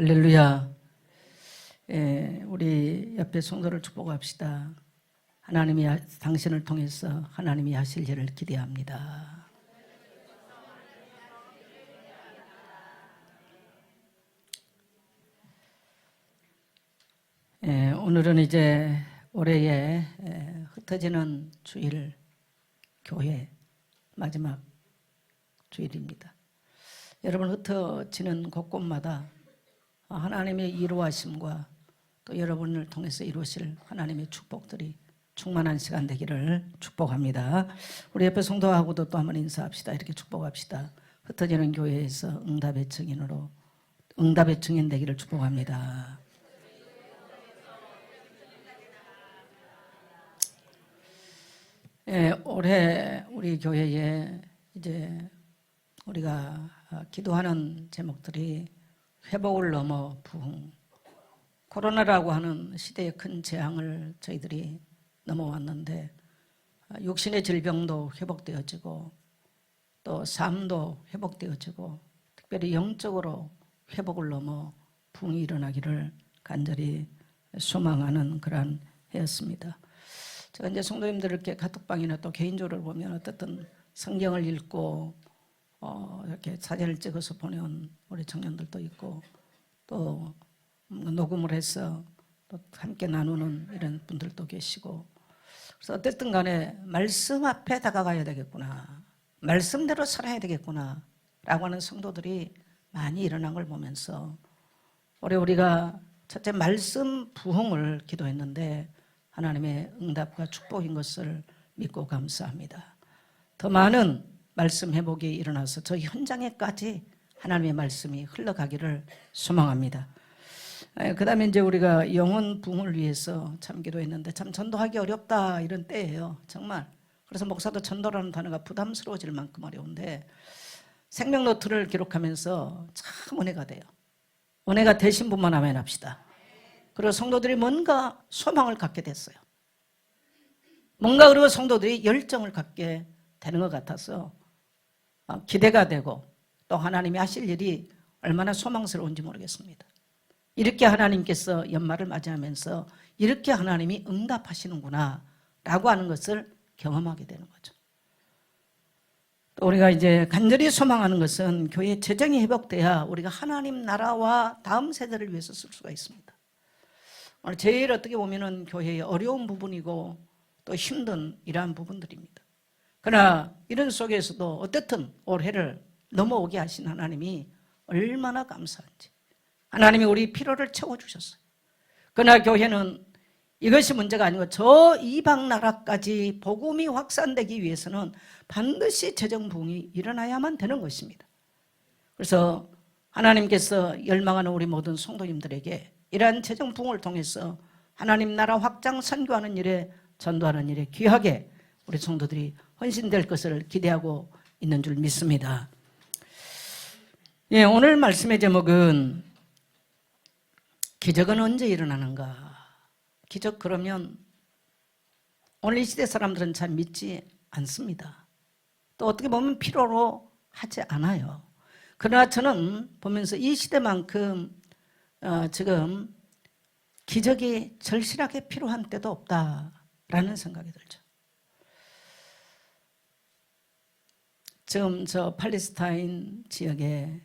할렐루야. 우리 옆에 성도를 축복합시다. 하나님이 당신을 통해서 하나님이 하실 일을 기대합니다. 오늘은 이제 올해의 흩어지는 주일 교회 마지막 주일입니다. 여러분, 흩어지는 곳곳마다 하나님의 이루하심과 또 여러분을 통해서 이루실 하나님의 축복들이 충만한 시간 되기를 축복합니다. 우리 옆에 성도하고도 또 한번 인사합시다. 이렇게 축복합시다. 흩어지는 교회에서 응답의 증인으로 응답의 증인 되기를 축복합니다. 올해 우리 교회에 이제 우리가 기도하는 제목들이 회복을 넘어 부흥, 코로나라고 하는 시대의 큰 재앙을 저희들이 넘어왔는데 육신의 질병도 회복되어지고 또 삶도 회복되어지고 특별히 영적으로 회복을 넘어 부흥이 일어나기를 간절히 소망하는 그러한 해였습니다. 제가 이제 성도님들께 카톡방이나 또 개인적으로 보면 어떻든 성경을 읽고 이렇게 사진을 찍어서 보내온 우리 청년들도 있고 또 녹음을 해서 또 함께 나누는 이런 분들도 계시고, 그래서 어쨌든 간에 말씀 앞에 다가가야 되겠구나, 말씀대로 살아야 되겠구나 라고 하는 성도들이 많이 일어난 걸 보면서 올해 우리가 첫째 말씀 부흥을 기도했는데 하나님의 응답과 축복인 것을 믿고 감사합니다. 더 많은 말씀 회복이 일어나서 저 현장에까지 하나님의 말씀이 흘러가기를 소망합니다. 그 다음에 이제 우리가 영혼 부흥을 위해서 참 기도했는데 참 전도하기 어렵다 이런 때예요, 정말. 그래서 목사도 전도라는 단어가 부담스러워질 만큼 어려운데 생명 노트를 기록하면서 참 은혜가 돼요. 은혜가 되신 분만 아멘 합시다. 그리고 성도들이 뭔가 소망을 갖게 됐어요. 뭔가 그리고 성도들이 열정을 갖게 되는 것 같아서 기대가 되고 또 하나님이 하실 일이 얼마나 소망스러운지 모르겠습니다. 이렇게 하나님께서 연말을 맞이하면서 이렇게 하나님이 응답하시는구나 라고 하는 것을 경험하게 되는 거죠. 또 우리가 이제 간절히 소망하는 것은 교회 재정이 회복돼야 우리가 하나님 나라와 다음 세대를 위해서 쓸 수가 있습니다. 오늘 제일 어떻게 보면은 교회의 어려운 부분이고 또 힘든 이러한 부분들입니다. 그러나 이런 속에서도 어쨌든 올해를 넘어오게 하신 하나님이 얼마나 감사한지. 하나님이 우리 필요를 채워주셨어요. 그러나 교회는 이것이 문제가 아니고 저 이방 나라까지 복음이 확산되기 위해서는 반드시 재정 부흥이 일어나야만 되는 것입니다. 그래서 하나님께서 열망하는 우리 모든 성도님들에게 이러한 재정 부흥을 통해서 하나님 나라 확장 선교하는 일에 전도하는 일에 귀하게 우리 성도들이 헌신될 것을 기대하고 있는 줄 믿습니다. 오늘 말씀의 제목은 기적은 언제 일어나는가? 기적 그러면 오늘 이 시대 사람들은 잘 믿지 않습니다. 또 어떻게 보면 필요로 하지 않아요. 그러나 저는 보면서 이 시대만큼 지금 기적이 절실하게 필요한 때도 없다라는 생각이 들죠. 지금 저 팔레스타인 지역에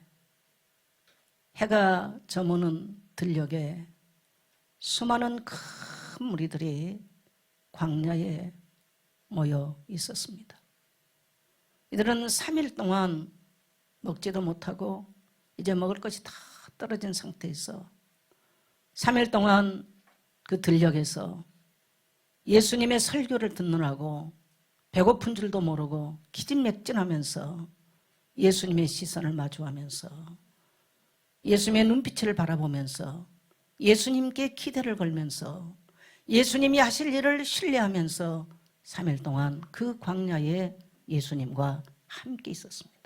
해가 저무는 들녘에 수많은 큰 무리들이 광야에 모여 있었습니다. 이들은 3일 동안 먹지도 못하고 이제 먹을 것이 다 떨어진 상태에서 3일 동안 그 들녘에서 예수님의 설교를 듣느라고 배고픈 줄도 모르고 기진맥진하면서 예수님의 시선을 마주하면서 예수님의 눈빛을 바라보면서 예수님께 기대를 걸면서 예수님이 하실 일을 신뢰하면서 3일 동안 그 광야에 예수님과 함께 있었습니다.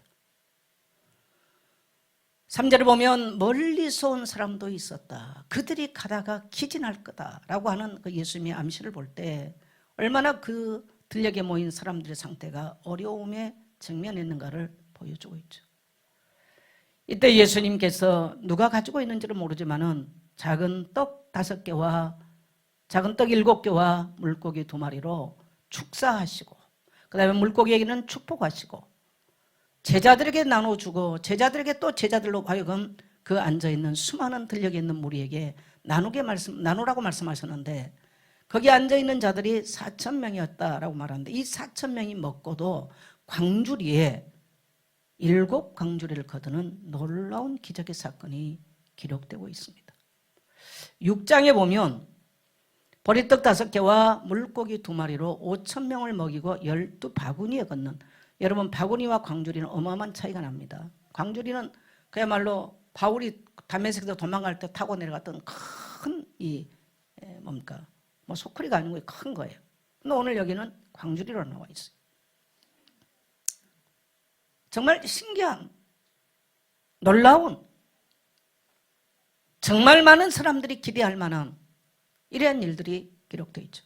3절을 보면 멀리서 온 사람도 있었다. 그들이 가다가 기진할 거다라고 하는 그 예수님의 암시를 볼 때 얼마나 그 들녘에 모인 사람들의 상태가 어려움에 직면했는가를 보여주고 있죠. 이때 예수님께서 누가 가지고 있는지를 모르지만은 작은 떡 5개와 작은 떡 7개와 물고기 2마리로 축사하시고 그 다음에 물고기에게는 축복하시고 제자들에게 나눠주고 제자들에게 또 제자들로 하여금 그 앉아있는 수많은 들녘에 있는 무리에게 나누라고 말씀하셨는데 거기 앉아있는 자들이 4,000명이었다라고 말하는데 이 4,000명이 먹고도 광주리에 7광주리를 거두는 놀라운 기적의 사건이 기록되고 있습니다. 6장에 보면 보리떡 5개와 물고기 2마리로 5,000명을 먹이고 12바구니에 걷는, 여러분 바구니와 광주리는 어마어마한 차이가 납니다. 광주리는 그야말로 바울이 다메섹에서 도망갈 때 타고 내려갔던 큰 소쿠리가 아니고 큰 거예요. 근데 오늘 여기는 광주리로 나와 있어요. 정말 신기한, 놀라운, 정말 많은 사람들이 기대할 만한 이러한 일들이 기록되어 있죠.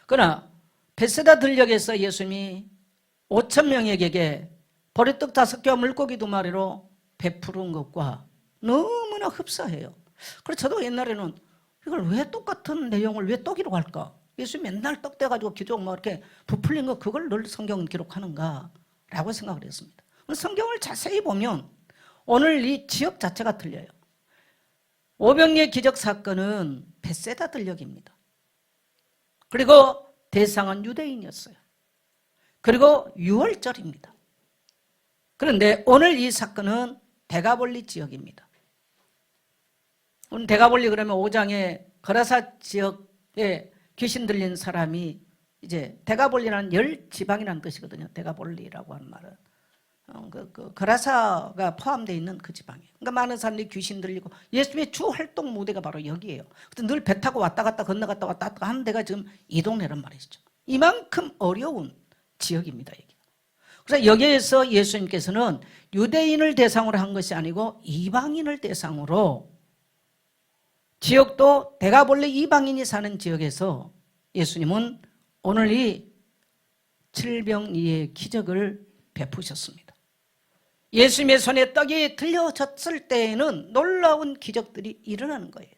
그러나 베세다 들녘에서 예수님이 5,000명에게 보리떡 5개와 물고기 2마리로 베푸른 것과 너무나 흡사해요. 그래서 저도 옛날에는 이걸 왜 똑같은 내용을 왜 떡 기록할까? 예수님 맨날 떡 떼가지고 기록 이렇게 부풀린 거 그걸 늘 성경은 기록하는가? 라고 생각을 했습니다. 성경을 자세히 보면 오늘 이 지역 자체가 틀려요. 오병이의 기적 사건은 베세다 들녘입니다. 그리고 대상은 유대인이었어요. 그리고 6월절입니다. 그런데 오늘 이 사건은 데가볼리 지역입니다. 오늘 데가볼리 그러면 5장에 거라사 지역에 귀신 들린 사람이 이제 데가볼리라는 10지방이라는 뜻이거든요. 데가볼리라고 하는 말은 거라사가 포함되어 있는 그 지방이에요. 그러니까 많은 사람들이 귀신 들리고 예수님의 주 활동 무대가 바로 여기예요. 늘 배 타고 왔다 갔다 건너갔다 왔다 갔다 하는 데가 지금 이 동네란 말이죠. 이만큼 어려운 지역입니다. 여기. 그래서 여기에서 예수님께서는 유대인을 대상으로 한 것이 아니고 이방인을 대상으로 지역도 데가볼리 이방인이 사는 지역에서 예수님은 오늘 이 칠병이의 기적을 베푸셨습니다. 예수님의 손에 떡이 들려졌을 때에는 놀라운 기적들이 일어나는 거예요.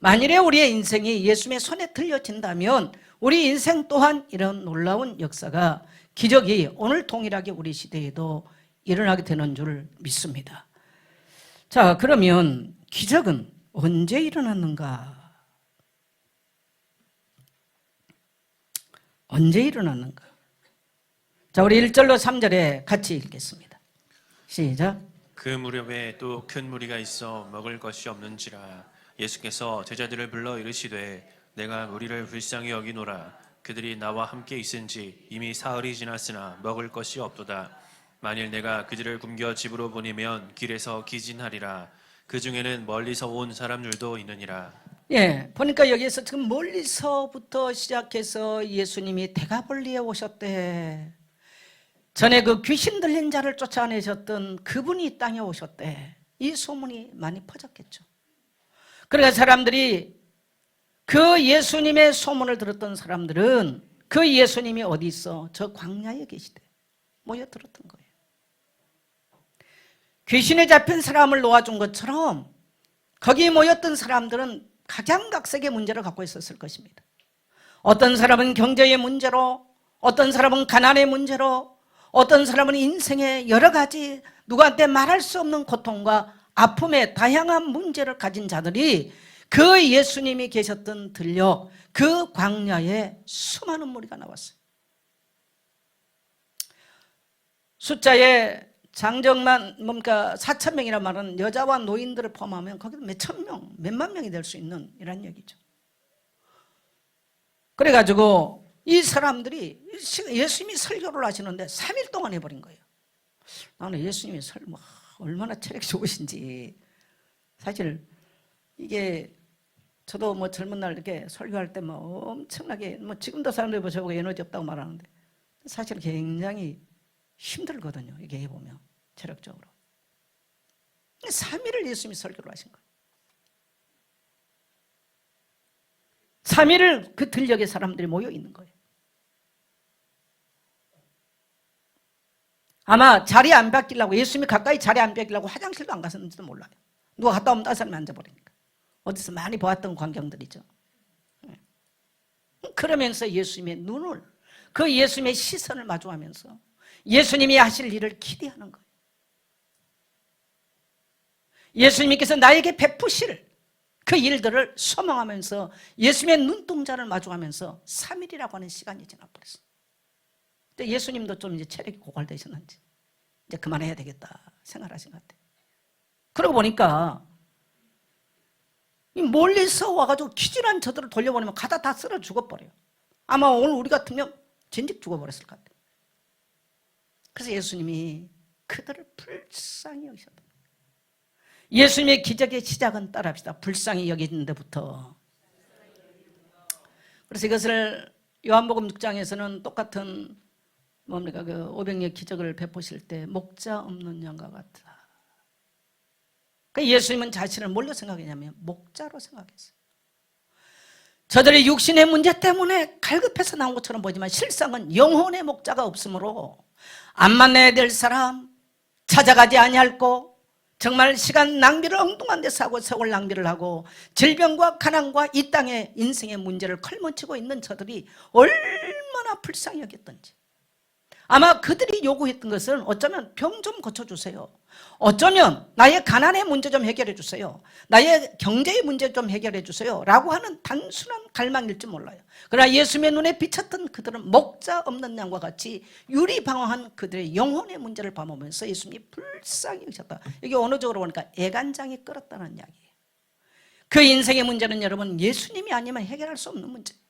만일에 우리의 인생이 예수님의 손에 들려진다면 우리 인생 또한 이런 놀라운 역사가 기적이 오늘 동일하게 우리 시대에도 일어나게 되는 줄 믿습니다. 자, 그러면 기적은 언제 일어났는가? 언제 일어났는가? 자, 우리 1절로 3절에 같이 읽겠습니다. 시작. 그 무렵에 또 큰 무리가 있어 먹을 것이 없는지라 예수께서 제자들을 불러 이르시되 내가 무리를 불쌍히 여기노라. 그들이 나와 함께 있은지 이미 사흘이 지났으나 먹을 것이 없도다. 만일 내가 그들을 굶겨 집으로 보내면 길에서 기진하리라. 그 중에는 멀리서 온 사람들도 있느니라. 예, 보니까 여기에서 지금 멀리서부터 시작해서 예수님이 데가볼리에 오셨대. 전에 그 귀신 들린 자를 쫓아내셨던 그분이 이 땅에 오셨대. 이 소문이 많이 퍼졌겠죠. 그러니까 사람들이 그 예수님의 소문을 들었던 사람들은 그 예수님이 어디 있어? 저 광야에 계시대. 모여들었던 거예요. 귀신에 잡힌 사람을 놓아준 것처럼 거기 모였던 사람들은 각양각색의 문제를 갖고 있었을 것입니다. 어떤 사람은 경제의 문제로, 어떤 사람은 가난의 문제로, 어떤 사람은 인생의 여러 가지 누구한테 말할 수 없는 고통과 아픔의 다양한 문제를 가진 자들이 그 예수님이 계셨던 들녘 그 광야에 수많은 무리가 나왔어요. 숫자에 장정만 4,000명이라 말하는 여자와 노인들을 포함하면 거기도 몇천 명, 몇만 명이 될 수 있는 이런 얘기죠. 그래가지고 이 사람들이 예수님이 설교를 하시는데 3일 동안 해버린 거예요. 나는 예수님이 얼마나 체력이 좋으신지. 사실 이게 저도 젊은 날 이렇게 설교할 때 엄청나게 지금도 사람들이 보셔보고 에너지 없다고 말하는데 사실 굉장히 힘들거든요. 이게 해보면 체력적으로. 3일을 예수님이 설교를 하신 거예요. 3일을 그 들녘에 사람들이 모여 있는 거예요. 아마 자리 안 바뀌려고, 예수님이 가까이 자리 안 바뀌려고 화장실도 안 갔었는지도 몰라요. 누가 갔다 오면 따사람이 앉아버리니까. 어디서 많이 보았던 광경들이죠. 그러면서 예수님의 눈을, 그 예수님의 시선을 마주하면서 예수님이 하실 일을 기대하는 거예요. 예수님께서 나에게 베푸실 그 일들을 소망하면서 예수님의 눈동자를 마주하면서 3일이라고 하는 시간이 지나버렸어요. 근데 예수님도 좀 이제 체력이 고갈되셨는지 이제 그만해야 되겠다 생각하신 것 같아요. 그러고 보니까 멀리서 와가지고 기진한 저들을 돌려보내면 가다 다 쓰러 죽어버려요. 아마 오늘 우리 같으면 진즉 죽어버렸을 것 같아요. 그래서 예수님이 그들을 불쌍히 여기셨다. 예수님의 기적의 시작은 따라합시다. 불쌍히 여기는 데부터. 그래서 이것을 요한복음 6장에서는 똑같은 뭡니까 그 500의 기적을 베푸실 때 목자 없는 양과 같다. 그러니까 예수님은 자신을 뭘로 생각했냐면 목자로 생각했어요. 저들의 육신의 문제 때문에 갈급해서 나온 것처럼 보지만 실상은 영혼의 목자가 없으므로 안 만나야 될 사람, 찾아가지 아니할고 정말 시간 낭비를 엉뚱한 데서 하고 세월 낭비를 하고 질병과 가난과 이 땅의 인생의 문제를 걸머치고 있는 저들이 얼마나 불쌍히 여겼던지. 아마 그들이 요구했던 것은 어쩌면 병 좀 고쳐주세요. 어쩌면 나의 가난의 문제 좀 해결해 주세요. 나의 경제의 문제 좀 해결해 주세요. 라고 하는 단순한 갈망일지 몰라요. 그러나 예수님의 눈에 비쳤던 그들은 목자 없는 양과 같이 유리방황한 그들의 영혼의 문제를 봐보면서 예수님이 불쌍히 여기셨다. 이게 언어적으로 보니까 애간장이 끓었다는 이야기예요. 그 인생의 문제는 여러분 예수님이 아니면 해결할 수 없는 문제예요.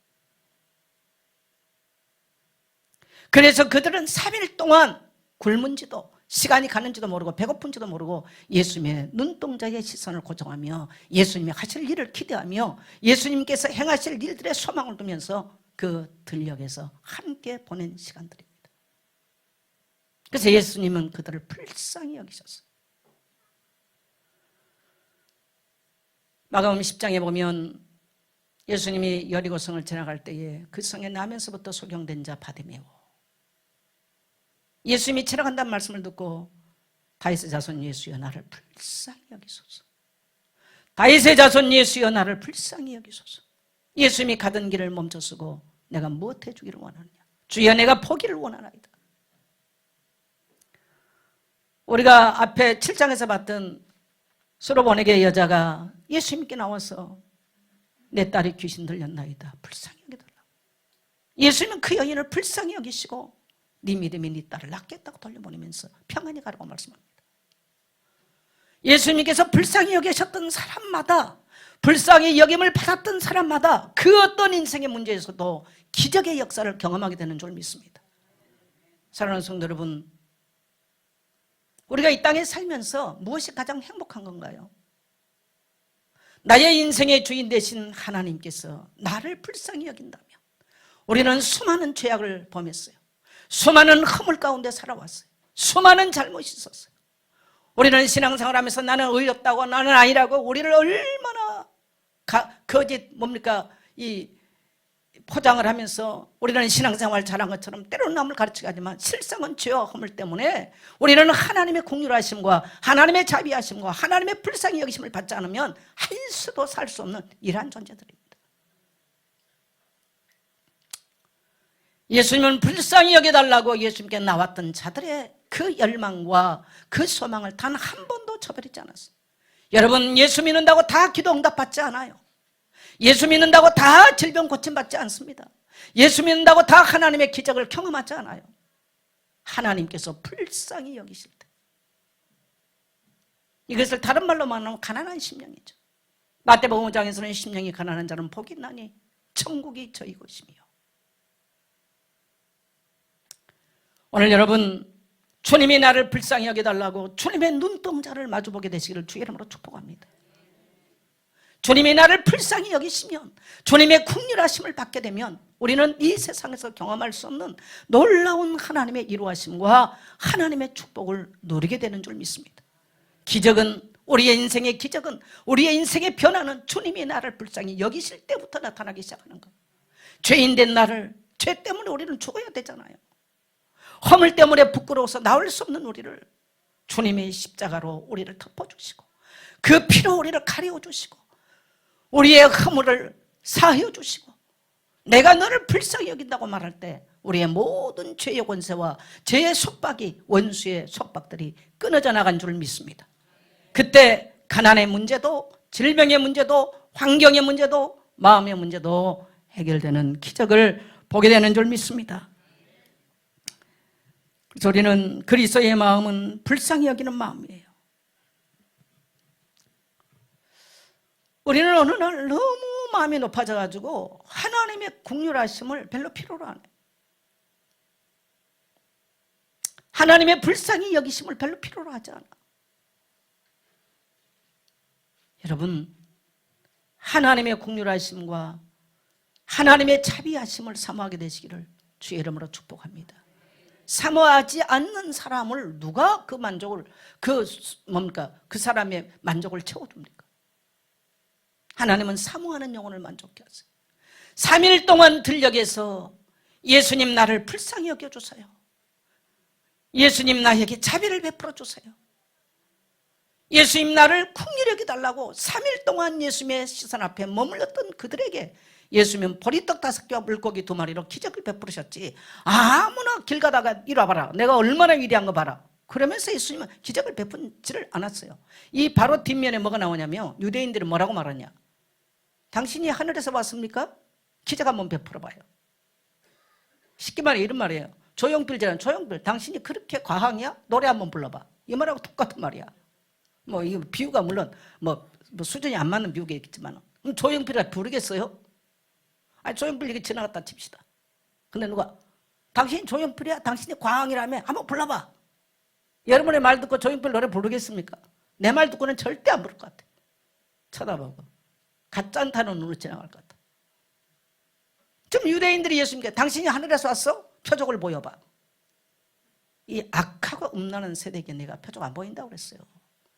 그래서 그들은 3일 동안 굶은지도 시간이 가는지도 모르고 배고픈지도 모르고 예수님의 눈동자의 시선을 고정하며 예수님이 하실 일을 기대하며 예수님께서 행하실 일들의 소망을 두면서 그 들녘에서 함께 보낸 시간들입니다. 그래서 예수님은 그들을 불쌍히 여기셨어요. 마가복음 10장에 보면 예수님이 여리고성을 지나갈 때에 그 성에 나면서부터 소경된 자 바디메오, 예수님이 지나간다는 말씀을 듣고 다윗의 자손 예수여 나를 불쌍히 여기소서. 다윗의 자손 예수여 나를 불쌍히 여기소서. 예수님이 가던 길을 멈춰서고 내가 무엇 해주기를 원하느냐. 주여 내가 포기를 원하나이다. 우리가 앞에 7장에서 봤던 수로보네게 여자가 예수님께 나와서 내 딸이 귀신 들렸나이다. 불쌍히 여기달라고. 예수님은 그 여인을 불쌍히 여기시고 네 믿음이 네 딸을 낫겠다고 돌려보내면서 평안히 가라고 말씀합니다. 예수님께서 불쌍히 여기셨던 사람마다, 불쌍히 여김을 받았던 사람마다 그 어떤 인생의 문제에서도 기적의 역사를 경험하게 되는 줄 믿습니다. 사랑하는 성도 여러분, 우리가 이 땅에 살면서 무엇이 가장 행복한 건가요? 나의 인생의 주인 되신 하나님께서 나를 불쌍히 여긴다면 우리는 수많은 죄악을 범했어요. 수많은 허물 가운데 살아왔어요. 수많은 잘못이 있었어요. 우리는 신앙생활하면서 나는 의롭다고 나는 아니라고 우리를 얼마나 거짓 이 포장을 하면서 우리는 신앙생활 잘한 것처럼 때로는 남을 가르치게 하지만 실상은 죄와 허물 때문에 우리는 하나님의 공률하심과 하나님의 자비하심과 하나님의 불쌍히 여기심을 받지 않으면 할 수도 살 수 없는 이러한 존재들입니다. 예수님은 불쌍히 여겨달라고 예수님께 나왔던 자들의 그 열망과 그 소망을 단 한 번도 저버리지 않았어요. 여러분, 예수 믿는다고 다 기도 응답받지 않아요. 예수 믿는다고 다 질병 고침받지 않습니다. 예수 믿는다고 다 하나님의 기적을 경험하지 않아요. 하나님께서 불쌍히 여기실 때, 이것을 다른 말로 말하면 가난한 심령이죠. 마태복음 5장에서는 심령이 가난한 자는 복이 있나니 천국이 저희 것이며. 오늘 여러분, 주님이 나를 불쌍히 여겨달라고 주님의 눈동자를 마주보게 되시기를 주의 이름으로 축복합니다. 주님이 나를 불쌍히 여기시면, 주님의 긍휼하심을 받게 되면 우리는 이 세상에서 경험할 수 없는 놀라운 하나님의 이루하심과 하나님의 축복을 누리게 되는 줄 믿습니다. 기적은, 우리의 인생의 기적은, 우리의 인생의 변화는 주님이 나를 불쌍히 여기실 때부터 나타나기 시작하는 거예요. 죄인 된 나를, 죄 때문에 우리는 죽어야 되잖아요. 허물 때문에 부끄러워서 나올 수 없는 우리를 주님의 십자가로 우리를 덮어주시고 그 피로 우리를 가려주시고 우리의 허물을 사하여 주시고 내가 너를 불쌍히 여긴다고 말할 때 우리의 모든 죄의 권세와 죄의 속박이 원수의 속박들이 끊어져 나간 줄 믿습니다. 그때 가난의 문제도 질병의 문제도 환경의 문제도 마음의 문제도 해결되는 기적을 보게 되는 줄 믿습니다. 그래서 우리는 그리스도의 마음은 불쌍히 여기는 마음이에요. 우리는 어느 날 너무 마음이 높아져가지고 하나님의 긍휼하심을 별로 필요로 안 해요. 하나님의 불쌍히 여기심을 별로 필요로 하지 않아. 여러분, 하나님의 긍휼하심과 하나님의 자비하심을 사모하게 되시기를 주의 이름으로 축복합니다. 사모하지 않는 사람을 누가 그 만족을 그 사람의 만족을 채워줍니까? 하나님은 사모하는 영혼을 만족케 하세요. 3일 동안 들녘에서 예수님 나를 불쌍히 여겨주세요. 예수님 나에게 자비를 베풀어 주세요. 예수님 나를 긍휼히 여겨달라고 3일 동안 예수님의 시선 앞에 머물렀던 그들에게 예수님은 보리떡 5개와 물고기 2마리로 기적을 베푸르셨지 아무나 길 가다가 이리 와봐라 내가 얼마나 위대한 거 봐라 그러면서 예수님은 기적을 베푼지를 않았어요. 이 바로 뒷면에 뭐가 나오냐면 유대인들이 뭐라고 말하냐, 당신이 하늘에서 왔습니까? 기적 한번 베풀어 봐요. 쉽게 말해 이런 말이에요. 조용필이잖아. 조용필 당신이 그렇게 과학이야? 노래 한번 불러봐. 이 말하고 똑같은 말이야. 뭐 이 비유가 물론 뭐 수준이 안 맞는 비유가 있겠지만 조용필이라 부르겠어요? 아니 조용필 이렇게 지나갔다 칩시다. 근데 누가 당신이 조용필이야? 당신이 과학이라며? 한번 불러봐. 여러분의 말 듣고 조용필 노래 부르겠습니까? 내 말 듣고는 절대 안 부를 것 같아. 쳐다보고 가짠타는 눈으로 지나갈 것 같아. 좀 유대인들이 예수님께 당신이 하늘에서 왔어? 표적을 보여봐. 이 악하고 음란한 세대에게 내가 표적 안 보인다고 그랬어요.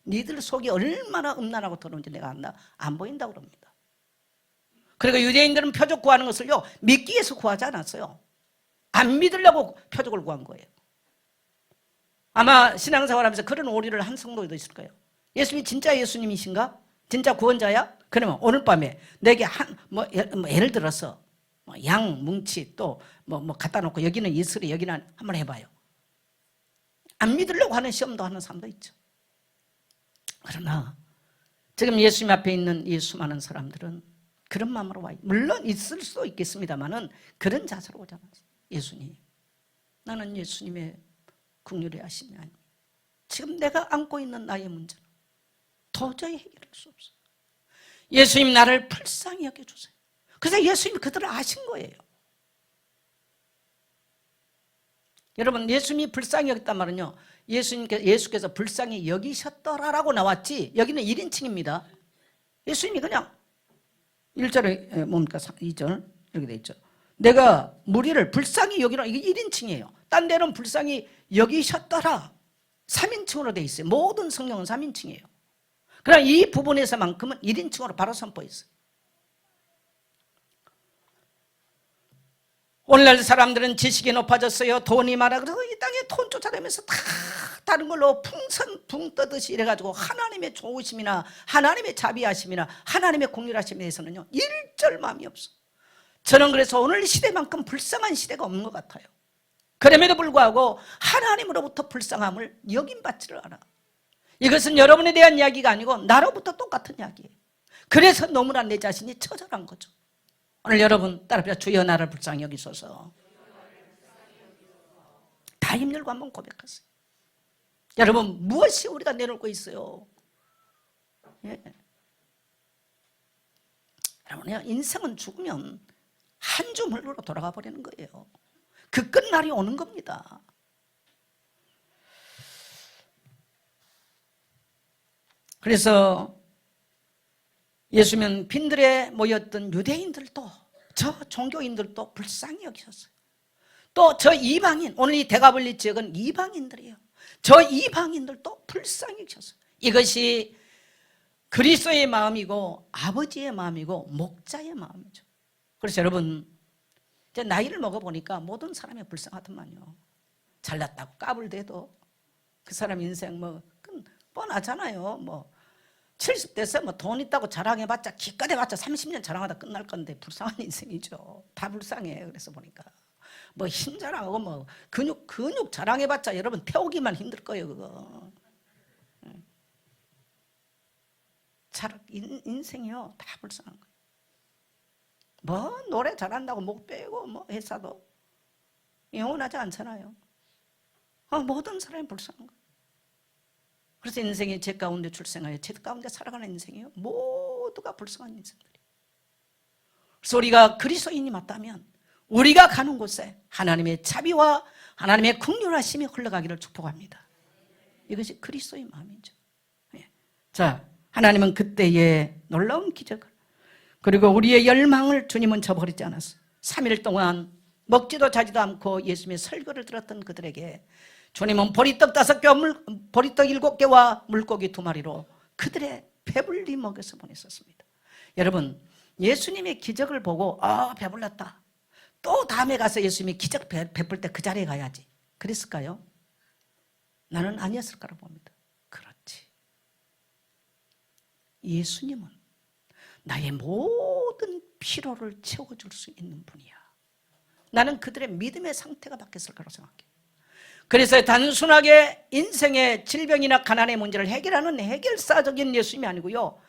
니들 속이 얼마나 음란하고 더러운지 내가 안 보인다고 그럽니다. 그리고 유대인들은 표적 구하는 것을요 믿기 위해서 구하지 않았어요. 안 믿으려고 표적을 구한 거예요. 아마 신앙생활하면서 그런 오리를 한 성도도 있을 거예요. 예수님이 진짜 예수님이신가? 진짜 구원자야? 그러면 오늘 밤에 내게 예를 들어서 양 뭉치 또 갖다 놓고 여기는 이슬이 여기는 한번 해봐요. 안 믿으려고 하는 시험도 하는 사람도 있죠. 그러나 지금 예수님 앞에 있는 이 수많은 사람들은 그런 마음으로 와요. 물론 있을 수도 있겠습니다만은 그런 자세로 오잖아요. 예수님, 나는 예수님의 긍휼히 하심이 아니 지금 내가 안고 있는 나의 문제는 도저히 해결할 수 없어. 예수님 나를 불쌍히 여겨주세요. 그래서 예수님이 그들을 아신 거예요. 여러분 예수님이 불쌍히 여겼단 말은요 예수께서 불쌍히 여기셨더라라고 나왔지 여기는 1인칭입니다. 예수님이 그냥 1절에 뭡니까 2절 이렇게 돼 있죠. 내가 무리를 불쌍히 여기라 이게 1인칭이에요. 딴 데는 불쌍히 여기셨더라 3인칭으로 돼 있어요. 모든 성경은 3인칭이에요. 그러나 이 부분에서만큼은 1인칭으로 바로 선포했어요. 오늘날 사람들은 지식이 높아졌어요. 돈이 많아. 그래서 이 땅에 돈 쫓아다니면서 다 다른 걸로 풍선 붕 떠듯이 이래가지고 하나님의 좋으심이나 하나님의 자비하심이나 하나님의 긍휼하심에 대해서는요 1절 마음이 없어. 저는 그래서 오늘 시대만큼 불쌍한 시대가 없는 것 같아요. 그럼에도 불구하고 하나님으로부터 불쌍함을 여김받지를 않아. 이것은 여러분에 대한 이야기가 아니고 나로부터 똑같은 이야기예요. 그래서 너무나 내 자신이 처절한 거죠. 오늘 여러분 따라합시다. 주여 나를 불쌍히 여기소서. 다 힘들고 한번 고백하세요. 여러분 무엇이 우리가 내놓고 있어요? 예. 여러분 인생은 죽으면 한 주물로 돌아가 버리는 거예요. 그 끝날이 오는 겁니다. 그래서 예수님은 빈들에 모였던 유대인들도 저 종교인들도 불쌍히 여기셨어요. 또 저 이방인, 오늘 이 대가벌리 지역은 이방인들이에요. 저 이방인들도 불쌍히 여기셨어요. 이것이 그리스도의 마음이고 아버지의 마음이고 목자의 마음이죠. 그래서 여러분 이제 나이를 먹어보니까 모든 사람이 불쌍하더만요. 잘났다고 까불대도 그 사람 인생 뭐 뻔하잖아요. 뭐 70대서 뭐 돈 있다고 자랑해봤자 기껏 해봤자 30년 자랑하다 끝날 건데 불쌍한 인생이죠. 다 불쌍해. 그래서 보니까 뭐 힘 자랑하고 뭐 근육 자랑해봤자 여러분 태우기만 힘들 거예요. 그거 인생이요 다 불쌍한 거예요. 뭐 노래 잘한다고 목 빼고 뭐 회사도 영원하지 않잖아요. 모든 사람이 불쌍한 거예요. 그래서 인생이 제 가운데 출생하여 제 가운데 살아가는 인생이요 모두가 불쌍한 인생들이에요. 그래서 우리가 그리스도인이 맞다면 우리가 가는 곳에 하나님의 자비와 하나님의 긍휼하심이 흘러가기를 축복합니다. 이것이 그리스도의 마음이죠. 자, 하나님은 그때의 놀라운 기적을 그리고 우리의 열망을 주님은 저버리지 않았어요. 3일 동안 먹지도 자지도 않고 예수님의 설교를 들었던 그들에게 주님은 보리떡 5개, 보리떡 7개와 물고기 2마리로 그들의 배불리 먹여서 보냈었습니다. 여러분, 예수님의 기적을 보고 배불렀다. 또 다음에 가서 예수님이 기적 베풀 때 그 자리에 가야지. 그랬을까요? 나는 아니었을 거라고 봅니다. 그렇지. 예수님은 나의 모든 피로를 채워줄 수 있는 분이야. 나는 그들의 믿음의 상태가 바뀌었을 거라고 생각해요. 그래서 단순하게 인생의 질병이나 가난의 문제를 해결하는 해결사적인 예수님이 아니고요,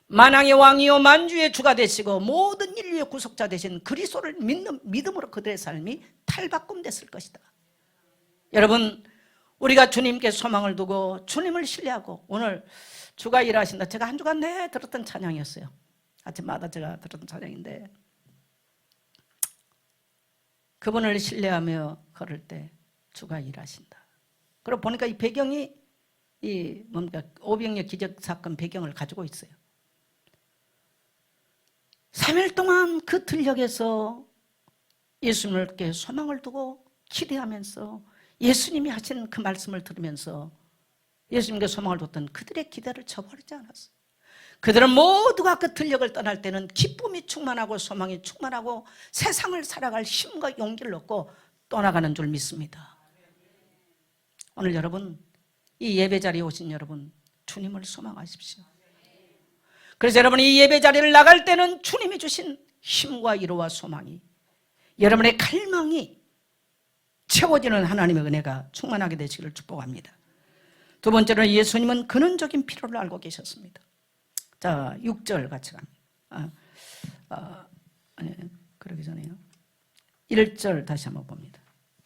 만왕의 왕이요 만주의 주가 되시고 모든 인류의 구속자 되신 그리스도를 믿는 믿음으로 그들의 삶이 탈바꿈됐을 것이다. 여러분, 우리가 주님께 소망을 두고 주님을 신뢰하고 오늘 주가 일하신다. 제가 한 주간 내내 들었던 찬양이었어요. 아침마다 제가 들었던 찬양인데 그분을 신뢰하며 걸을 때 주가 일하신다. 그리고 보니까 이 배경이 이 뭡니까 500년 기적 사건 배경을 가지고 있어요. 3일 동안 그 들녘에서 예수님께 소망을 두고 기대하면서 예수님이 하신 그 말씀을 들으면서 예수님께 소망을 뒀던 그들의 기대를 저버리지 않았어요. 그들은 모두가 그 들녘을 떠날 때는 기쁨이 충만하고 소망이 충만하고 세상을 살아갈 힘과 용기를 얻고 떠나가는 줄 믿습니다. 오늘 여러분, 이 예배 자리에 오신 여러분, 주님을 소망하십시오. 그래서 여러분이 이 예배 자리를 나갈 때는 주님이 주신 힘과 위로와 소망이, 여러분의 갈망이 채워지는 하나님의 은혜가 충만하게 되시기를 축복합니다. 두 번째로는 예수님은 근원적인 필요를 알고 계셨습니다. 자, 6절 같이 갑니다. 아니, 그러기 전에요. 1절 다시 한번 봅니다.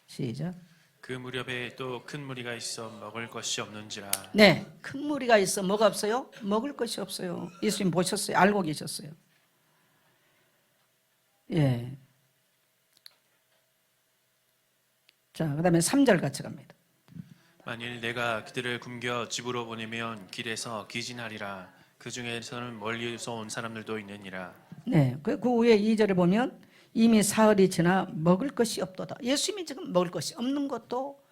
시작. 그 무렵에 또 큰 무리가 있어 먹을 것이 없는지라. 네, 큰 무리가 있어 뭐가 없어요? 먹을 것이 없어요. 예수님 보셨어요? 알고 계셨어요. 예. 자, 그 다음에 3절 같이 갑니다. 만일 내가 그들을 굶겨 집으로 보내면 길에서 기진하리라. 그 중에서는 멀리서 온 사람들도 있느니라. 네, 그 후에 2절에 보면 이미 사흘이 지나 먹을 것이 없도다. 예수님이 지금 먹을 것이 없는 것도,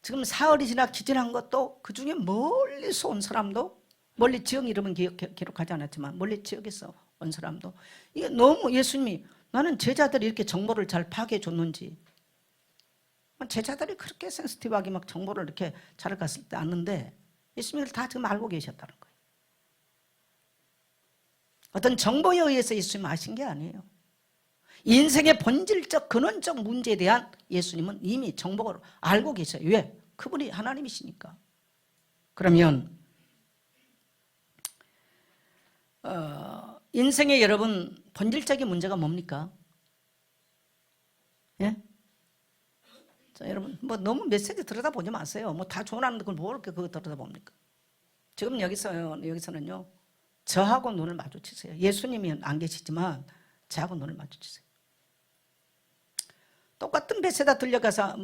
지금 사흘이 지나 기진한 것도, 그 중에 멀리서 온 사람도, 멀리 지역 이름은 기록하지 않았지만 멀리 지역에서 온 사람도, 이게 너무 예수님이, 나는 제자들이 이렇게 정보를 잘 파악해 줬는지, 제자들이 그렇게 센시티브하게 막 정보를 이렇게 잘 갔을 때 아는데 예수님을 다 지금 알고 계셨다는 거예요. 어떤 정보에 의해서 예수님 아신 게 아니에요. 인생의 본질적 근원적 문제에 대한 예수님은 이미 정보를 알고 계셔요. 왜? 그분이 하나님이시니까. 그러면 인생의 여러분 본질적인 문제가 뭡니까? 예? 자, 여러분 뭐 너무 메시지 들여다보지 마세요. 뭐 다 좋아하는 걸 뭐 이렇게 그거 들여다봅니까? 지금 여기서는요, 저하고 눈을 마주치세요. 예수님이 안 계시지만 저하고 눈을 마주치세요. 똑같은 벳세다 들려가서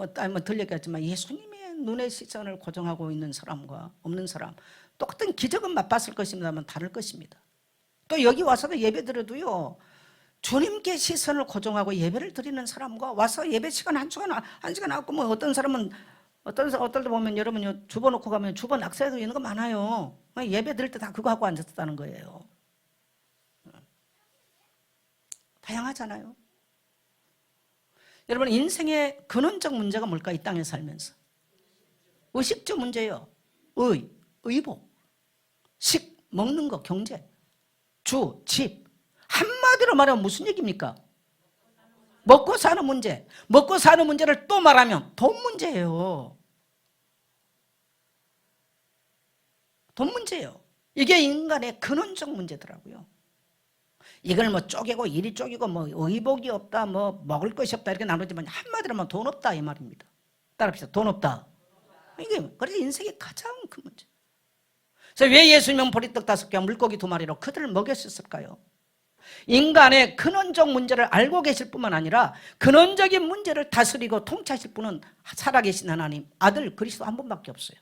들려갔지만 예수님의 눈의 시선을 고정하고 있는 사람과 없는 사람, 똑같은 기적은 맛봤을 것입니다만 다를 것입니다. 또 여기 와서도 예배 드려도요, 주님께 시선을 고정하고 예배를 드리는 사람과 와서 예배 시간 한 시간 하고, 뭐 어떤 사람은 어떨 때 보면 여러분 주보 놓고 가면 주보 낙서해도 있는 거 많아요. 예배 드릴 때 다 그거 하고 앉았다는 거예요. 다양하잖아요. 여러분 인생의 근원적 문제가 뭘까? 이 땅에 살면서 의식주 문제예요. 의복, 식, 먹는 거, 경제, 주, 집. 한마디로 말하면 무슨 얘기입니까? 먹고 사는 문제. 먹고 사는 문제를 또 말하면 돈 문제예요. 돈 문제예요. 이게 인간의 근원적 문제더라고요. 이걸 뭐 쪼개고 이리 쪼개고 뭐 의복이 없다, 뭐 먹을 것이 없다 이렇게 나누지만 한마디로 하면 돈 없다 이 말입니다. 따라합시다. 돈 없다. 이게 그래서 인생의 가장 큰 문제. 그래서 왜 예수님은 보리떡 5개와 물고기 2마리로 그들을 먹였었을까요? 인간의 근원적 문제를 알고 계실 뿐만 아니라 근원적인 문제를 다스리고 통치하실 분은 살아계신 하나님 아들 그리스도 한 분밖에 없어요.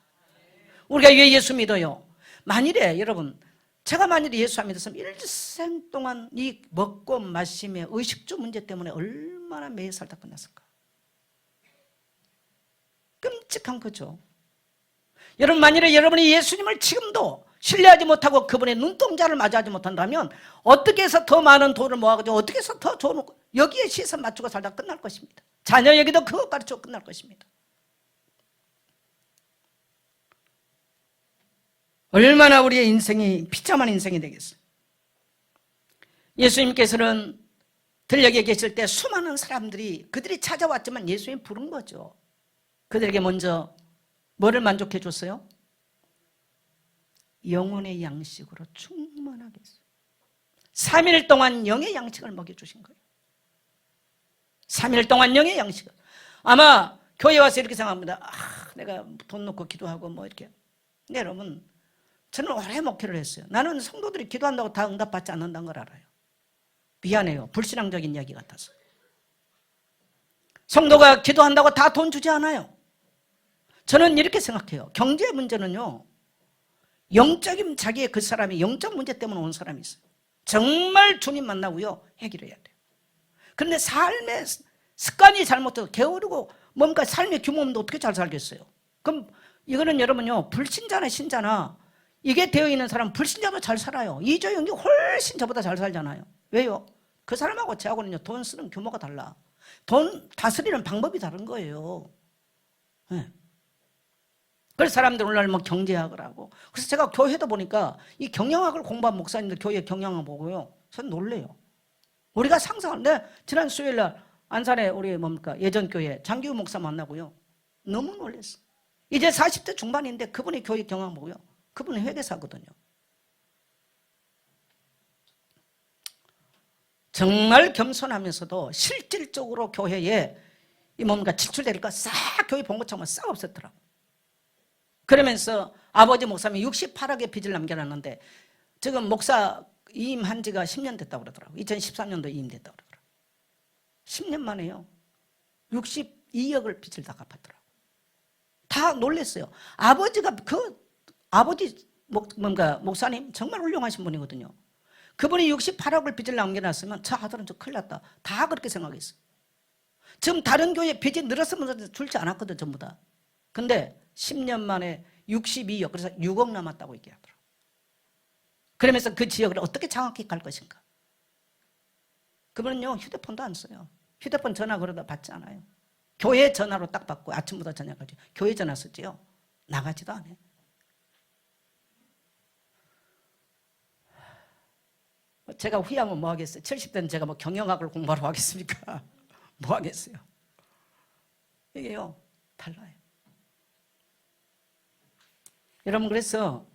우리가 왜 예수 믿어요? 만일에 여러분 제가 만일에 예수 안 믿었으면 일생 동안 이 먹고 마심의 의식주 문제 때문에 얼마나 매일 살다 끝났을까? 끔찍한 거죠. 여러분 만일에 여러분이 예수님을 지금도 신뢰하지 못하고 그분의 눈동자를 맞이하지 못한다면 어떻게 해서 더 많은 돈을 모아가지고 어떻게 해서 더 좋은 여기에 시선 맞추고 살다 끝날 것입니다. 자녀에게도 그것 가르치고 끝날 것입니다. 얼마나 우리의 인생이 비참한 인생이 되겠어요. 예수님께서는 들녘에 계실 때 수많은 사람들이 그들이 찾아왔지만 예수님 부른 거죠. 그들에게 먼저 뭐를 만족해 줬어요? 영혼의 양식으로 충만하게 했어요. 3일 동안 영의 양식을 먹여주신 거예요. 3일 동안 영의 양식을. 아마 교회 와서 이렇게 생각합니다. 내가 돈 넣고 기도하고 뭐 이렇게. 근데 여러분 저는 오래 목회를 했어요. 나는 성도들이 기도한다고 다 응답받지 않는다는 걸 알아요. 미안해요. 불신앙적인 이야기 같아서. 성도가 기도한다고 다 돈 주지 않아요. 저는 이렇게 생각해요. 경제 문제는요. 영적인 자기의 그 사람이 영적 문제 때문에 온 사람이 있어요. 정말 주님 만나고요. 해결해야 돼요. 그런데 삶의 습관이 잘못돼서 게으르고 뭔가 삶의 규모 없는데 어떻게 잘 살겠어요? 그럼 이거는 여러분요. 불신자나 신자나 이게 되어 있는 사람은 불신자도 잘 살아요. 이조영이 훨씬 저보다 잘 살잖아요. 왜요? 그 사람하고 저하고는요. 돈 쓰는 규모가 달라. 돈 다스리는 방법이 다른 거예요. 네. 그래서 사람들 오늘날 뭐 경제학을 하고 그래서 제가 교회도 보니까 이 경영학을 공부한 목사님들 교회 경영학 보고요. 저는 놀래요. 우리가 상상하는데 지난 수요일날 안산에 우리 예전 교회 장기우 목사 만나고요. 너무 놀랐어. 이제 40대 중반인데 그분이 교회 경영 보고요. 그분은 회계사거든요. 정말 겸손하면서도 실질적으로 교회에 이 지출될 거 싹 교회 본고처럼 싹 없었더라고. 그러면서 아버지 목사님이 68억의 빚을 남겨놨는데 지금 목사 이임한 지가 10년 됐다고 그러더라고. 2013년도에 이임됐다고 그러더라고. 10년 만에요. 62억을 빚을 다 갚았더라고. 다 놀랐어요. 아버지가 아버지 목사님 정말 훌륭하신 분이거든요. 그분이 68억을 빚을 남겨놨으면 저 아들은 저 큰일 났다. 다 그렇게 생각했어요. 지금 다른 교회 빚이 늘었으면 줄지 않았거든 전부 다. 근데 10년 만에 62억 그래서 6억 남았다고 얘기하더라고요. 그러면서 그 지역을 어떻게 장악해 갈 것인가. 그분은요 휴대폰도 안 써요. 휴대폰 전화 걸어도 받지 않아요. 교회 전화로 딱 받고 아침부터 저녁까지 교회 전화 쓰지요. 나가지도 않아요. 제가 후회하면 뭐 하겠어요. 70대는 제가 뭐 경영학을 공부하러 하겠습니까? 뭐 하겠어요. 이게요 달라요. 여러분 그래서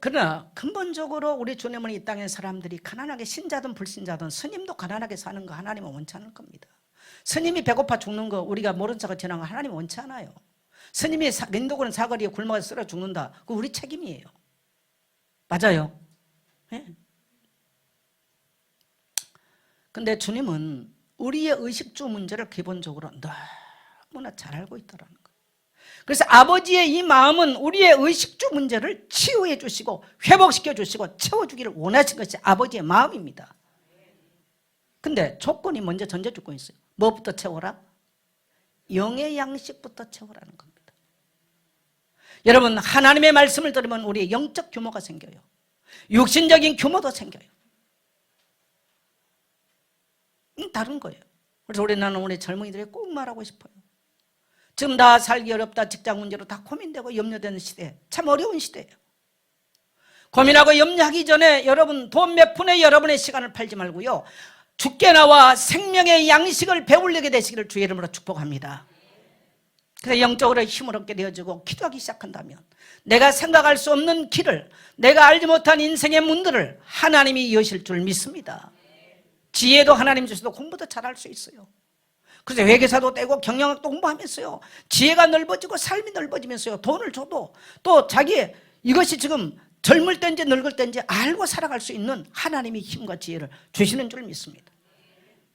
그러나 근본적으로 우리 주님은 이 땅의 사람들이 가난하게 신자든 불신자든 스님도 가난하게 사는 거 하나님은 원치 않을 겁니다. 스님이 배고파 죽는 거 우리가 모른 척하고 지나간 거 하나님은 원치 않아요. 스님이 인도군 사거리에 굶어서 쓰러 죽는다. 그거 우리 책임이에요. 맞아요. 네. 근데 주님은 우리의 의식주 문제를 기본적으로 너무나 잘 알고 있다는 거예요. 그래서 아버지의 이 마음은 우리의 의식주 문제를 치유해 주시고 회복시켜 주시고 채워주기를 원하신 것이 아버지의 마음입니다. 근데 조건이 먼저 전제 조건이 있어요. 뭐부터 채워라? 영의 양식부터 채우라는 겁니다. 여러분 하나님의 말씀을 들으면 우리의 영적 규모가 생겨요. 육신적인 규모도 생겨요. 다른 거예요. 그래서 나는 우리 젊은이들에게 꼭 말하고 싶어요. 지금 다 살기 어렵다, 직장 문제로 다 고민되고 염려되는 시대, 참 어려운 시대예요. 고민하고 염려하기 전에 여러분 돈 몇 푼에 여러분의 시간을 팔지 말고요, 주께 나와 생명의 양식을 배우려게 되시기를 주의 이름으로 축복합니다. 그래서 영적으로 힘을 얻게 되어지고 기도하기 시작한다면 내가 생각할 수 없는 길을, 내가 알지 못한 인생의 문들을 하나님이 여실 줄 믿습니다. 지혜도 하나님 주셔도 공부도 잘할 수 있어요. 그래서 회계사도 떼고 경영학도 공부하면서요, 지혜가 넓어지고 삶이 넓어지면서요, 돈을 줘도 또 자기 이것이 지금 젊을 때인지 늙을 때인지 알고 살아갈 수 있는 하나님이 힘과 지혜를 주시는 줄 믿습니다.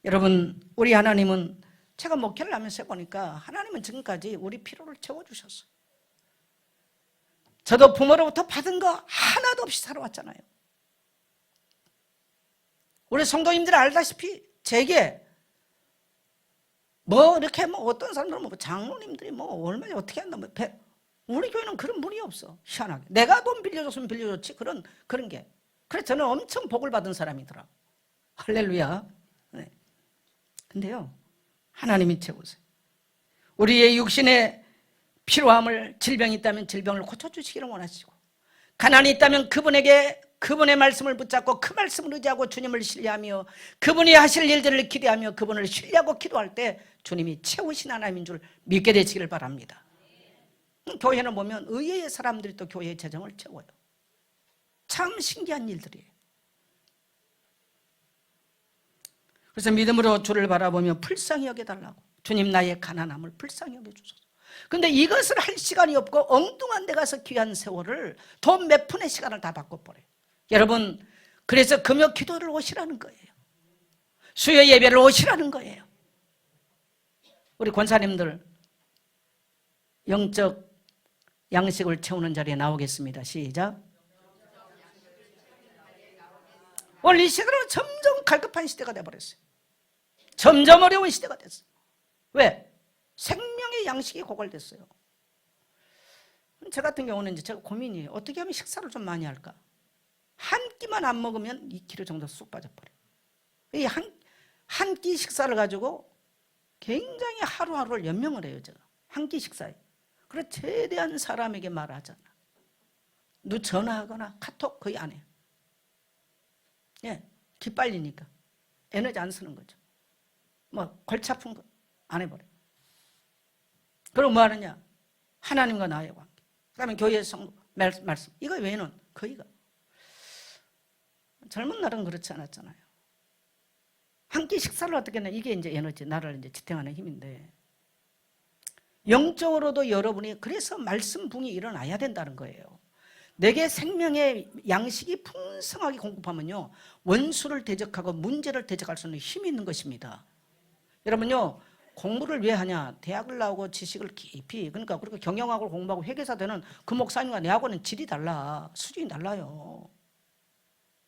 여러분, 우리 하나님은, 제가 목회를 하면서 보니까 하나님은 지금까지 우리 필요를 채워주셨어요. 저도 부모로부터 받은 거 하나도 없이 살아왔잖아요. 우리 성도님들 알다시피 제게 뭐 이렇게 뭐 어떤 사람들은 뭐 장로님들이 뭐 얼마나 어떻게 한다, 뭐 우리 교회는 그런 분이 없어. 희한하게 내가 돈 빌려줬으면 빌려줬지 그런 게. 그래서 저는 엄청 복을 받은 사람이더라. 할렐루야. 네. 근데요, 하나님이 채우세요. 우리의 육신의 필요함을, 질병이 있다면 질병을 고쳐주시기를 원하시고, 가난이 있다면 그분에게 그분의 말씀을 붙잡고 그 말씀을 의지하고 주님을 신뢰하며 그분이 하실 일들을 기대하며 그분을 신뢰하고 기도할 때 주님이 채우신 하나님인 줄 믿게 되시기를 바랍니다. 교회는 보면 의외의 사람들이 또 교회의 재정을 채워요. 참 신기한 일들이에요. 그래서 믿음으로 주를 바라보며 불쌍히 여겨달라고, 주님 나의 가난함을 불쌍히 여겨주소서. 근데 이것을 할 시간이 없고 엉뚱한 데 가서 귀한 세월을, 돈 몇 푼의 시간을 다 바꿔버려요. 여러분, 그래서 금요 기도를 오시라는 거예요. 수요 예배를 오시라는 거예요. 우리 권사님들 영적 양식을 채우는 자리에 나오겠습니다. 시작. 오늘 이 시대로 점점 갈급한 시대가 돼버렸어요. 점점 어려운 시대가 됐어요. 왜? 생명의 양식이 고갈됐어요. 저 같은 경우는 이제 제가 고민이에요. 어떻게 하면 식사를 좀 많이 할까? 한 끼만 안 먹으면 2kg 정도 쑥 빠져버려요. 이 한 끼 식사를 가지고 굉장히 하루하루를 연명을 해요, 제가. 한 끼 식사에. 그래서 최대한 사람에게 말하잖아. 누 전화하거나 카톡 거의 안 해요. 예, 기빨리니까. 에너지 안 쓰는 거죠. 뭐 골치 아픈 거 안 해버려요. 그럼 뭐 하느냐? 하나님과 나의 관계. 그 다음에 교회의 말씀. 이거 외에는 거의가. 젊은 날은 그렇지 않았잖아요. 한 끼 식사를 어떻게 했나? 이게 이제 에너지, 나를 이제 지탱하는 힘인데, 영적으로도 여러분이 그래서 말씀 붕이 일어나야 된다는 거예요. 내게 생명의 양식이 풍성하게 공급하면요, 원수를 대적하고 문제를 대적할 수 있는 힘이 있는 것입니다. 여러분요, 공부를 왜 하냐? 대학을 나오고 지식을 깊이, 그러니까 그렇게 경영학을 공부하고 회계사 되는 그 목사님과 내하고는 질이 달라. 수준이 달라요.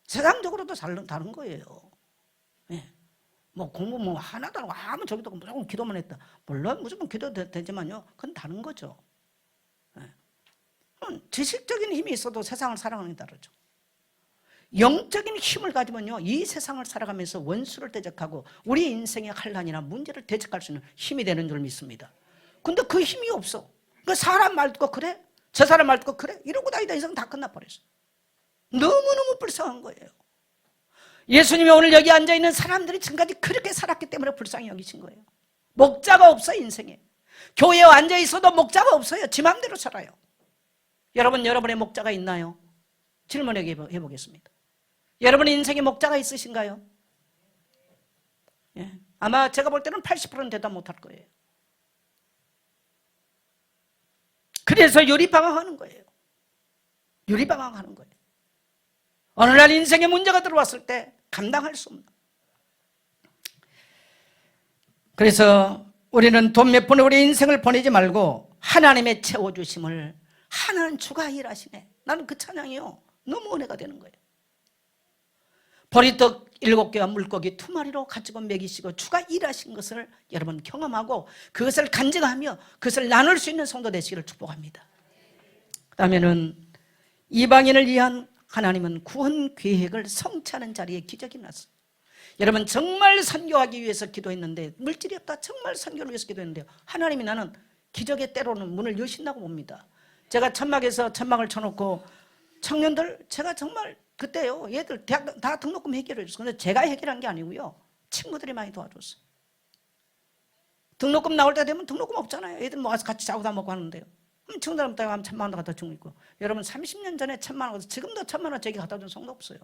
세상적으로도 다른 거예요. 네. 뭐 공부 뭐 하나도 안 하고 아무 저기도 무조건 기도만 했다. 물론 무조건 기도도 되지만요, 그건 다른 거죠. 네. 지식적인 힘이 있어도 세상을 살아가는 게 다르죠. 영적인 힘을 가지면요, 이 세상을 살아가면서 원수를 대적하고 우리 인생의 환난이나 문제를 대적할 수 있는 힘이 되는 줄 믿습니다. 근데 그 힘이 없어. 그 사람 말 듣고 그래? 저 사람 말 듣고 그래? 이러고 다니다 인생 다 끝나버렸어. 너무너무 불쌍한 거예요. 예수님이 오늘 여기 앉아있는 사람들이 지금까지 그렇게 살았기 때문에 불쌍히 여기신 거예요. 목자가 없어, 인생에. 교회에 앉아있어도 목자가 없어요. 지 맘대로 살아요. 여러분의 목자가 있나요? 질문해 보겠습니다. 여러분의 인생에 목자가 있으신가요? 예. 아마 제가 볼 때는 80%는 대답 못할 거예요. 그래서 유리방황하는 거예요. 유리방황하는 거예요. 어느 날 인생에 문제가 들어왔을 때 감당할 수 없는. 그래서 우리는 돈 몇 푼에 우리 인생을 보내지 말고 하나님의 채워주심을, 하나는 주가 일하시네. 나는 그 찬양이요, 너무 은혜가 되는 거예요. 보리떡 7개와 물고기 2마리로 가지고 먹이시고 주가 일하신 것을 여러분 경험하고 그것을 간증하며 그것을 나눌 수 있는 성도 되시기를 축복합니다. 그 다음에는 이방인을 위한 하나님은 구원 계획을 성취하는 자리에 기적이 났어요. 여러분, 정말 선교하기 위해서 기도했는데 물질이 없다. 정말 선교를 위해서 기도했는데요, 하나님이 나는 기적의 때로는 문을 여신다고 봅니다. 제가 천막에서 천막을 쳐놓고 청년들, 제가 정말 그때요, 얘들 대학 다 등록금 해결해 줬어요. 근데 제가 해결한 게 아니고요, 친구들이 많이 도와줬어요. 등록금 나올 때 되면 등록금 없잖아요. 애들 모아서 같이 자고 다 먹고 하는데요. 그럼 친구들한테 가면 1,000만 원 갖다 주고 있고. 여러분 30년 전에 1,000만 원, 지금도 1,000만 원 제게 갖다 준 성도 없어요.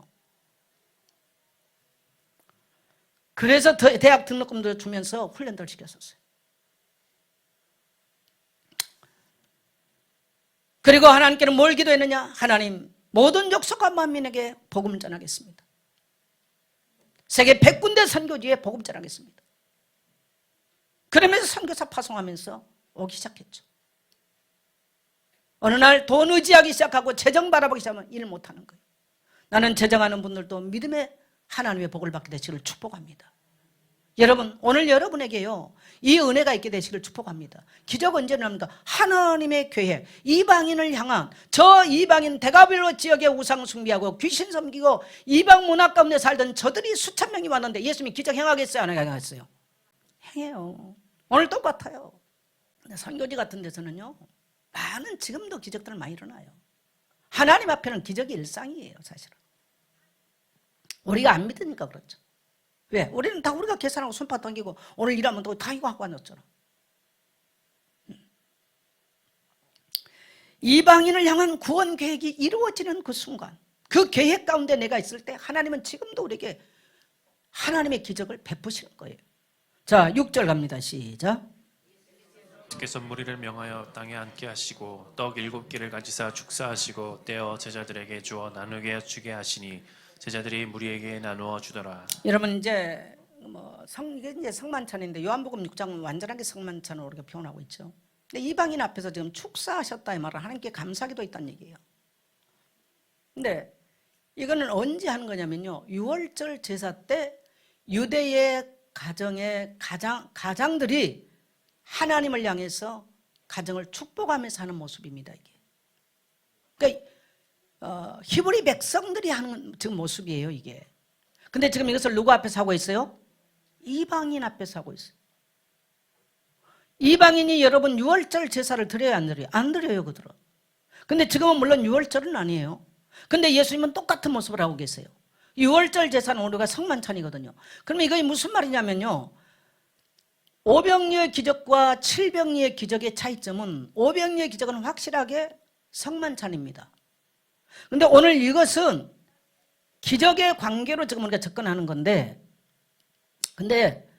그래서 대학 등록금도 주면서 훈련들 시켰었어요. 그리고 하나님께는 뭘 기도했느냐? 하나님, 모든 족속과 만민에게 복음을 전하겠습니다. 세계 100군데 선교지에 복음 전하겠습니다. 그러면서 선교사 파송하면서 오기 시작했죠. 어느 날 돈 의지하기 시작하고 재정 바라보기 시작하면 일을 못하는 거예요. 나는 재정하는 분들도 믿음의 하나님의 복을 받게 되시기를 축복합니다. 여러분, 오늘 여러분에게요, 이 은혜가 있게 되시기를 축복합니다. 기적 언제 일어납니까? 하나님의 계획, 이방인을 향한, 저 이방인 데가빌로 지역에 우상 숭배하고 귀신 섬기고 이방 문화 가운데 살던 저들이 수천 명이 왔는데 예수님이 기적 행하겠어요? 안 행하겠어요? 행해요. 오늘 똑같아요. 근데 선교지 같은 데서는요, 많은 지금도 기적들 많이 일어나요. 하나님 앞에는 기적이 일상이에요, 사실은. 우리가 안 믿으니까 그렇죠. 왜? 우리는 다 우리가 계산하고 손파 당기고 오늘 일하면 또 다 이거 하고 앉았잖아. 이방인을 향한 구원 계획이 이루어지는 그 순간, 그 계획 가운데 내가 있을 때 하나님은 지금도 우리에게 하나님의 기적을 베푸시는 거예요. 자, 6절 갑니다. 시작. 주께서 무리를 명하여 땅에 앉게 하시고 떡 7개를 가지사 축사하시고 떼어 제자들에게 주어 나누게 주게 하시니 제자들이 무리에게 나누어 주더라. 여러분, 이제 이게 이제 성만찬인데 요한복음 6장은 완전하게 성만찬으로 우리가 표현하고 있죠. 근데 이방인 앞에서 지금 축사하셨다 이 말은 하나님께 감사기도 있다는 얘기예요. 근데 이거는 언제 하는 거냐면요, 6월절 제사 때 유대의 가정의 가장들이 하나님을 향해서 가정을 축복하면서 하는 모습입니다. 이게. 그러니까 히브리 백성들이 하는 지금 모습이에요, 이게. 근데 지금 이것을 누구 앞에서 하고 있어요? 이방인 앞에서 하고 있어요. 이방인이 여러분 6월절 제사를 드려요, 안 드려요? 안 드려요, 그들은. 근데 지금은 물론 6월절은 아니에요. 근데 예수님은 똑같은 모습을 하고 계세요. 6월절 제사는 우리가 성만찬이거든요. 그러면 이게 무슨 말이냐면요, 오병이어의 기적과 칠병이어의 기적의 차이점은, 오병이어의 기적은 확실하게 성만찬입니다. 근데 오늘 이것은 기적의 관계로 지금 우리가 접근하는 건데, 근데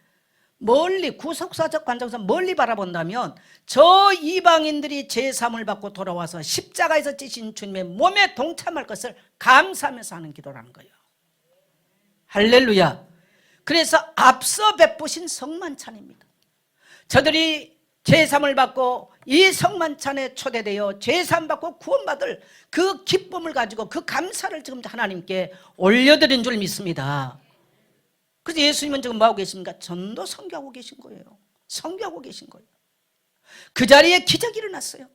멀리 구속사적 관점에서 멀리 바라본다면 저 이방인들이 제3을 받고 돌아와서 십자가에서 찢으신 주님의 몸에 동참할 것을 감사하면서 하는 기도라는 거예요. 할렐루야. 그래서 앞서 베푸신 성만찬입니다. 저들이 제3을 받고 이 성만찬에 초대되어 제3 받고 구원받을 그 기쁨을 가지고 그 감사를 지금 하나님께 올려드린 줄 믿습니다. 그래서 예수님은 지금 뭐하고 계십니까? 전도 선교하고 계신 거예요. 선교하고 계신 거예요. 그 자리에 기적이 일어났어요.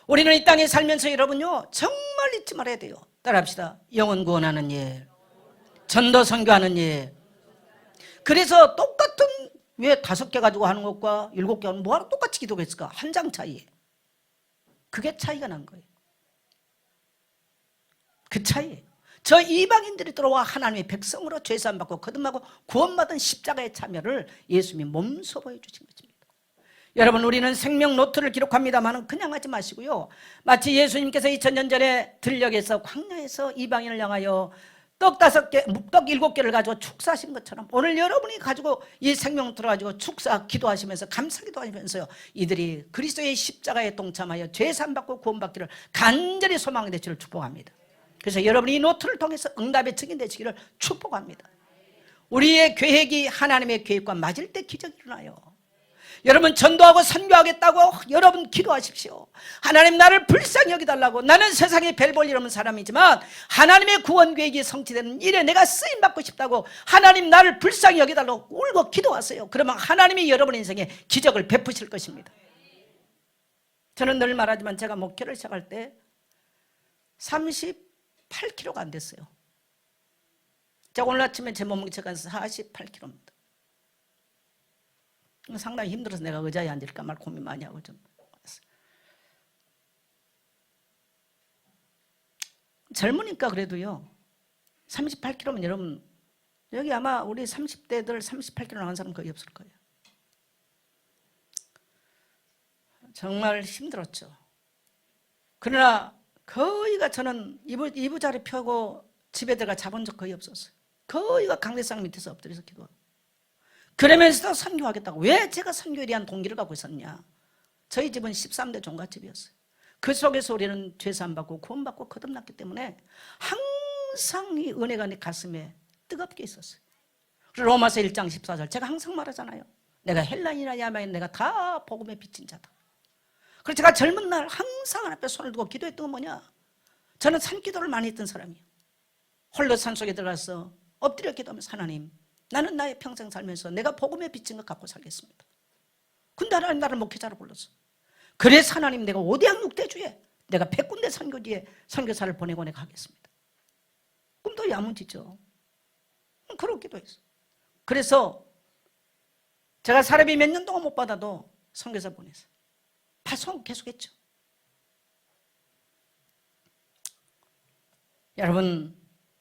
우리는 이 땅에 살면서 여러분요, 정말 잊지 말아야 돼요. 따라합시다. 영혼 구원하는 일, 전도 선교하는 일. 그래서 똑같은, 왜 5개 가지고 하는 것과 7개 하는 뭐하러 똑같이 기도했을까? 한 장 차이에. 그게 차이가 난 거예요. 그 차이예요. 저 이방인들이 들어와 하나님의 백성으로 죄사함 받고 거듭나고 구원받은 십자가의 참여를 예수님이 몸소 보여주신 것입니다. 여러분, 우리는 생명 노트를 기록합니다만 그냥 하지 마시고요, 마치 예수님께서 2000년 전에 들녘에서 광야에서 이방인을 향하여 떡 5개, 떡 7개를 가지고 축사하신 것처럼 오늘 여러분이 가지고 이 생명 노트를 가지고 축사 기도하시면서 감사기도 하시면서요, 이들이 그리스도의 십자가에 동참하여 죄사함 받고 구원받기를 간절히 소망하게 되시기를 축복합니다. 그래서 여러분이 이 노트를 통해서 응답의 증인 되시기를 축복합니다. 우리의 계획이 하나님의 계획과 맞을 때 기적이 일어나요. 여러분, 전도하고 선교하겠다고 여러분 기도하십시오. 하나님, 나를 불쌍히 여기달라고. 나는 세상에 별 볼 일 없는 사람이지만 하나님의 구원 계획이 성취되는 일에 내가 쓰임받고 싶다고 하나님 나를 불쌍히 여기달라고 울고 기도하세요. 그러면 하나님이 여러분 인생에 기적을 베푸실 것입니다. 저는 늘 말하지만 제가 목회를 시작할 때 38kg가 안 됐어요. 제가 오늘 아침에 제 몸무게 재가서 48kg입니다. 상당히 힘들어서 내가 의자에 앉을까 말 고민 많이 하고 좀. 젊으니까 그래도요. 38kg면 여러분 여기 아마 우리 30대들 38kg 나간 사람 거의 없을 거예요. 정말 힘들었죠. 그러나 거의가 저는 이부자리 펴고 집에 들어가 자본 적 거의 없었어요. 거의가 강대상 밑에서 엎드려서 기도하고. 그러면서도 선교하겠다고. 왜 제가 선교에 대한 동기를 갖고 있었냐. 저희 집은 13대 종갓집이었어요. 그 속에서 우리는 죄사함 받고 구원받고 거듭났기 때문에 항상 이 은혜가 내 가슴에 뜨겁게 있었어요. 로마서 1장 14절 제가 항상 말하잖아요. 내가 헬라인이나 야마인 내가 다 복음에 비친 자다. 그래서 제가 젊은 날 항상 하나님 앞에 손을 두고 기도했던 건 뭐냐. 저는 산기도를 많이 했던 사람이에요. 홀로 산속에 들어가서 엎드려 기도하면서 하나님 나는 나의 평생 살면서 내가 복음에 비친 것 갖고 살겠습니다. 근데 하나님 나를 목회자로 불렀어. 그래서 하나님 내가 5대학 6대주에 내가 100군데 선교지에 선교사를 보내고 내가 하겠습니다. 꿈도 야무지죠. 그런 기도했어. 그래서 제가 사례비 몇 년 동안 못 받아도 선교사 보냈어요. 파송 계속했죠. 여러분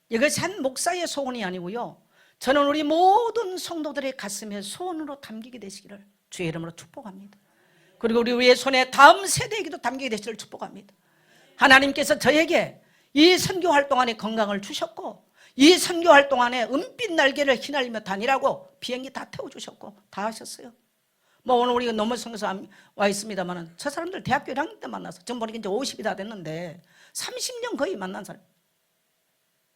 이것이 한 목사의 소원이 아니고요. 저는 우리 모든 성도들의 가슴에 소원으로 담기게 되시기를 주의 이름으로 축복합니다. 그리고 우리의 손에 다음 세대에게도 담기게 되시기를 축복합니다. 하나님께서 저에게 이 선교활동 안에 건강을 주셨고 이 선교활동 안에 은빛 날개를 휘날리며 다니라고 비행기 다 태워주셨고 다 하셨어요. 뭐 오늘 우리가 너무 성교사 와 있습니다만 저 사람들 대학교 1학년 때 만나서 지금 보니까 이제 50이 다 됐는데 30년 거의 만난 사람.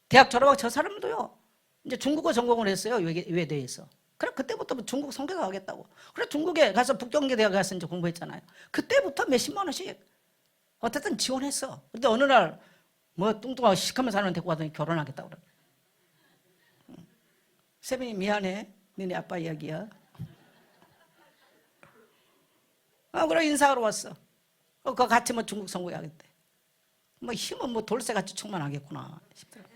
대학 졸업하고 저 사람도요 이제 중국어 전공을 했어요. 외대에서. 그래 그때부터 중국 선교사 하겠다고. 그래 중국에 가서 북경계 대학 가서 이제 공부했잖아요. 그때부터 몇십만 원씩 어쨌든 지원했어. 근데 어느 날 뭐 뚱뚱하고 시커먼 사람 데리고 가더니 결혼하겠다고 그래. 세빈이 미안해. 너네 아빠 이야기야. 그래 인사하러 왔어. 그거 같이 뭐 중국 선교회 하겠대. 뭐 힘은 뭐 돌쇠같이 충만하겠구나 싶더라고.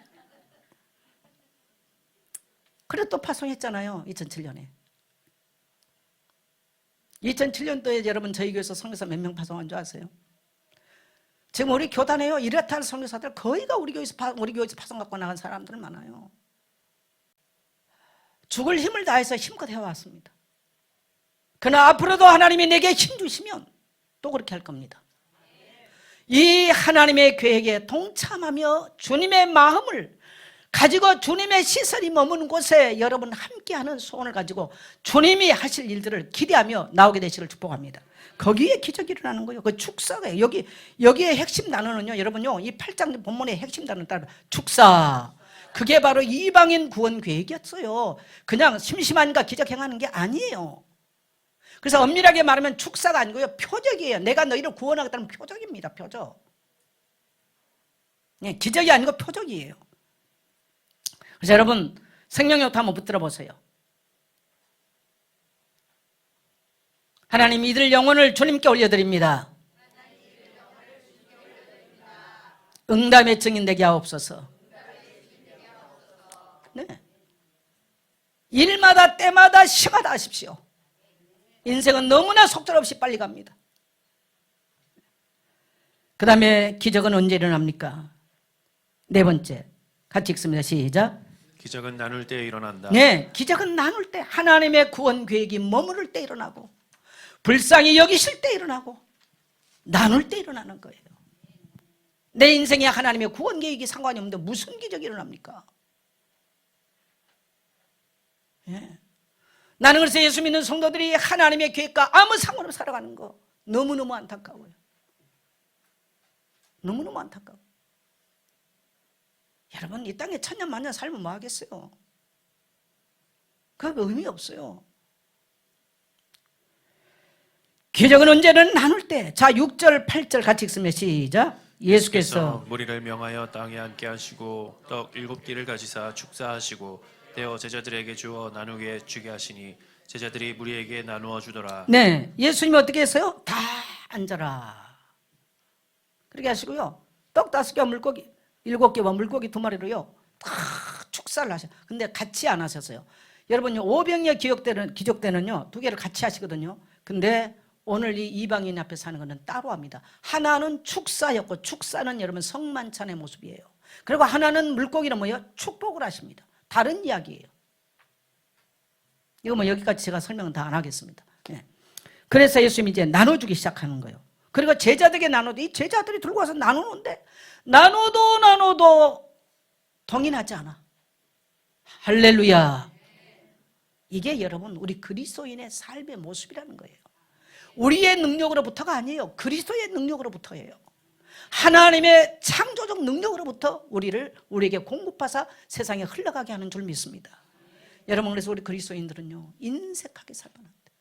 그래 또 파송했잖아요. 2007년에. 2007년도에 여러분 저희 교회에서 선교사 몇 명 파송한 줄 아세요? 지금 우리 교단에요. 이렇다 할 선교사들 거의가 우리 교회에서 파송 갖고 나간 사람들 많아요. 죽을 힘을 다해서 힘껏 해왔습니다. 그러나 앞으로도 하나님이 내게 힘 주시면 또 그렇게 할 겁니다. 이 하나님의 계획에 동참하며 주님의 마음을 가지고 주님의 시설이 머무는 곳에 여러분 함께하는 소원을 가지고 주님이 하실 일들을 기대하며 나오게 되시기를 축복합니다. 거기에 기적이 일어나는 거예요. 그 축사가 여기에 핵심 단어는요. 여러분요. 이 8장 본문의 핵심 단어는 따로 축사. 그게 바로 이방인 구원 계획이었어요. 그냥 심심하니까 기적 행하는 게 아니에요. 그래서 엄밀하게 말하면 축사가 아니고요. 표적이에요. 내가 너희를 구원하겠다는 표적입니다. 표적. 네, 기적이 아니고 표적이에요. 그래서 여러분 생명력도 한번 붙들어 보세요. 하나님 이들 영혼을 주님께 올려드립니다. 응답의 증인 되게 하옵소서. 네. 일마다 때마다 시마다 하십시오. 인생은 너무나 속절없이 빨리 갑니다. 그 다음에 기적은 언제 일어납니까? 네 번째 같이 읽습니다. 시작. 기적은 나눌 때 일어난다. 네, 기적은 나눌 때 하나님의 구원 계획이 머무를 때 일어나고 불쌍히 여기실 때 일어나고 나눌 때 일어나는 거예요. 내 인생에 하나님의 구원 계획이 상관이 없는데 무슨 기적이 일어납니까? 예. 나는 그래서 예수 믿는 성도들이 하나님의 계획과 아무 상관없이 살아가는 거 너무너무 안타까워요. 너무너무 안타까워. 여러분 이 땅에 천년만년 살면 뭐 하겠어요? 그거 의미 없어요. 기적은 언제는 나눌 때. 자 6절 8절 같이 읽으면 시작. 예수께서 무리를 명하여 땅에 앉게 하시고 떡 7개를 가지사 축사하시고 떼어 제자들에게 주어 나누게 주게 하시니 제자들이 무리에게 나누어 주더라. 네, 예수님이 어떻게 했어요? 다 앉아라 그렇게 하시고요. 떡 5개와 물고기 7개와 물고기 2마리로요 다 축사를 하셔. 근데 같이 안 하셨어요. 여러분요, 오병이어 기적대는요, 두 개를 같이 하시거든요. 근데 오늘 이 이방인 앞에 사는 거는 따로 합니다. 하나는 축사였고, 축사는 여러분 성만찬의 모습이에요. 그리고 하나는 물고기는 뭐예요? 축복을 하십니다. 다른 이야기예요. 이거 뭐 여기까지 제가 설명은 다 안 하겠습니다. 예. 그래서 예수님이 이제 나눠주기 시작하는 거예요. 그리고 제자들에게 나눠도 이 제자들이 들고 와서 나누는데 나눠도 동의하지 않아. 할렐루야. 이게 여러분 우리 그리스도인의 삶의 모습이라는 거예요. 우리의 능력으로부터가 아니에요. 그리스도의 능력으로부터예요. 하나님의 창조적 능력으로부터 우리에게 공급하사 세상에 흘러가게 하는 줄 믿습니다. 여러분, 그래서 우리 그리스도인들은요, 인색하게 살면 안 돼요.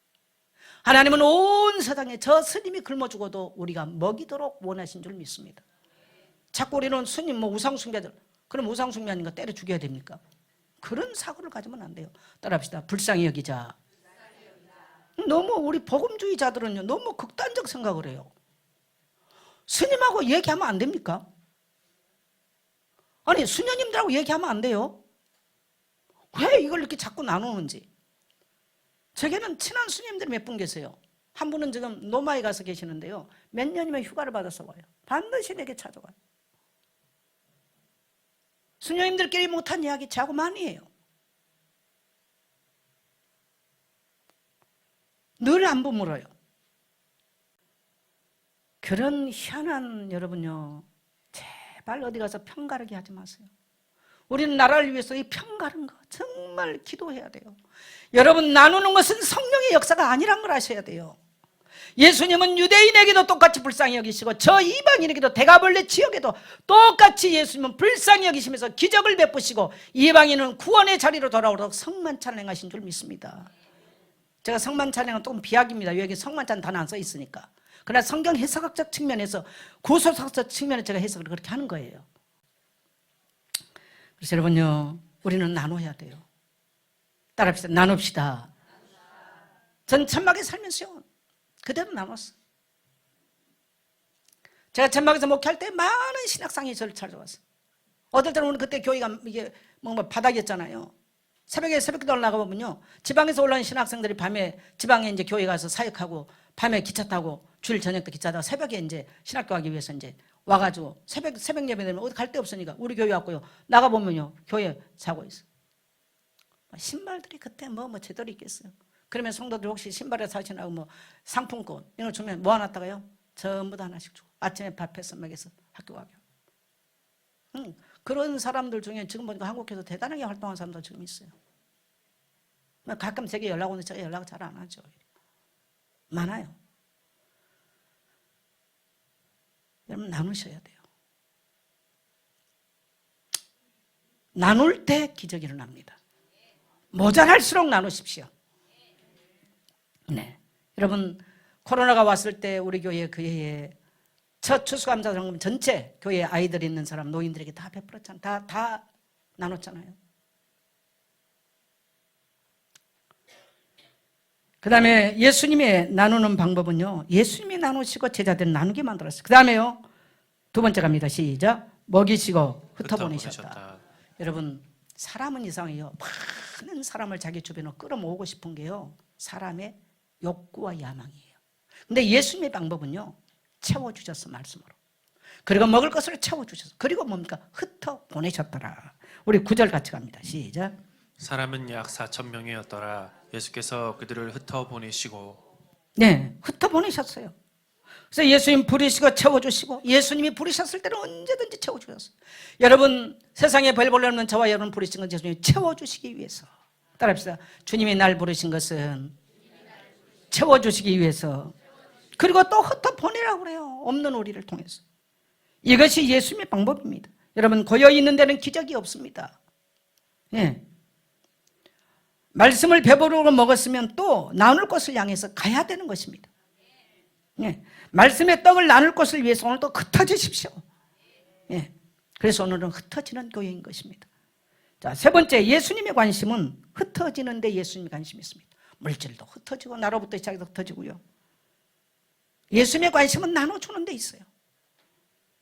하나님은 온 세상에 저 스님이 굶어 죽어도 우리가 먹이도록 원하신 줄 믿습니다. 자꾸 우리는 스님 우상숭배들, 그럼 우상숭배하는 거 때려 죽여야 됩니까? 그런 사고를 가지면 안 돼요. 따라합시다. 불쌍히 여기자. 너무 우리 복음주의자들은요, 너무 극단적 생각을 해요. 스님하고 얘기하면 안 됩니까? 아니, 수녀님들하고 얘기하면 안 돼요? 왜 이걸 이렇게 자꾸 나누는지. 제게는 친한 스님들이 몇 분 계세요. 한 분은 지금 노마에 가서 계시는데요, 몇 년이면 휴가를 받아서 와요. 반드시 내게 찾아와요. 수녀님들끼리 못한 이야기 저하고 많이 해요. 늘 안부 물어요. 그런 희한한 여러분요, 제발 어디 가서 편가르기 하지 마세요. 우리는 나라를 위해서 이 편가른 거 정말 기도해야 돼요. 여러분, 나누는 것은 성령의 역사가 아니란 걸 아셔야 돼요. 예수님은 유대인에게도 똑같이 불쌍히 여기시고 저 이방인에게도 대가벌레 지역에도 똑같이 예수님은 불쌍히 여기시면서 기적을 베푸시고 이방인은 구원의 자리로 돌아오도록 성만찬을 행하신 줄 믿습니다. 제가 성만찬행은 조금 비약입니다. 여기 성만찬 단어 안 써 있으니까. 그러나 성경 해석학적 측면에서 구속학적 측면에서 제가 해석을 그렇게 하는 거예요. 그래서 여러분요, 우리는 나눠야 돼요. 따라합시다. 나눕시다. 전 천막에 살면서요, 그대로 나눴어. 제가 천막에서 목회할 때 많은 신학생이 저를 찾아왔어요. 어떨 때는 우리 그때 교회가 이게 뭔가 바닥이었잖아요. 새벽에 새벽기도를 나가보면요, 지방에서 올라온 신학생들이 밤에 지방에 이제 교회 가서 사역하고 밤에 기차 타고 주일 저녁 때 기차 타고 새벽에 이제 신학교 가기 위해서 이제 와가지고 새벽 예배 되면 어디 갈 데 없으니까 우리 교회 왔고요, 나가보면요 교회 자고 있어. 신발들이 그때 뭐 제대로 있겠어요. 그러면 성도들 혹시 신발에 사시나고 뭐 상품권 이런 거 주면 모아놨다가요, 전부 다 하나씩 주고 아침에 밥해서 먹여서 학교 가게. 그런 사람들 중에 지금 보니까 한국에서 대단하게 활동하는 사람도 지금 있어요. 가끔 제게 연락 오는데 제가 연락을 잘 안 하죠. 많아요. 여러분, 나누셔야 돼요. 나눌 때 기적이 일어납니다. 모자랄수록 나누십시오. 네, 여러분, 코로나가 왔을 때 우리 교회 그 해에 첫 추수감사 성금 전체 교회에 아이들 있는 사람, 노인들에게 다 베풀었잖아요. 다 나눴잖아요. 그 다음에 예수님의 나누는 방법은요, 예수님이 나누시고 제자들은 나누게 만들었어요. 그 다음에요, 두 번째 갑니다. 시작. 먹이시고 흩어보내셨다. 여러분, 사람은 이상해요. 많은 사람을 자기 주변으로 끌어모으고 싶은 게요, 사람의 욕구와 야망이에요. 근데 예수님의 방법은요, 채워주셨어, 말씀으로. 그리고 먹을 것을 채워주셨어. 그리고 뭡니까? 흩어보내셨더라. 우리 9절 같이 갑니다. 시작. 사람은 약 4,000명이었더라. 예수께서 그들을 흩어보내시고. 네, 흩어보내셨어요. 그래서 예수님 부리시고 채워주시고, 예수님이 부리셨을 때는 언제든지 채워주셨어요. 여러분, 세상에 별 볼 일 없는 저와 여러분 부르신 건 예수님이 채워주시기 위해서. 따라합시다. 주님이 날 부르신 것은 채워주시기 위해서, 그리고 또 흩어보내라고 그래요. 없는 우리를 통해서. 이것이 예수님의 방법입니다. 여러분, 고여있는 데는 기적이 없습니다. 예. 말씀을 배부르고 먹었으면 또 나눌 것을 향해서 가야 되는 것입니다. 예. 말씀의 떡을 나눌 것을 위해서 오늘도 흩어지십시오. 예. 그래서 오늘은 흩어지는 교회인 것입니다. 자, 세 번째, 예수님의 관심은 흩어지는 데 예수님의 관심이 있습니다. 물질도 흩어지고 나로부터 시작해서 흩어지고요. 예수님의 관심은 나눠주는 데 있어요.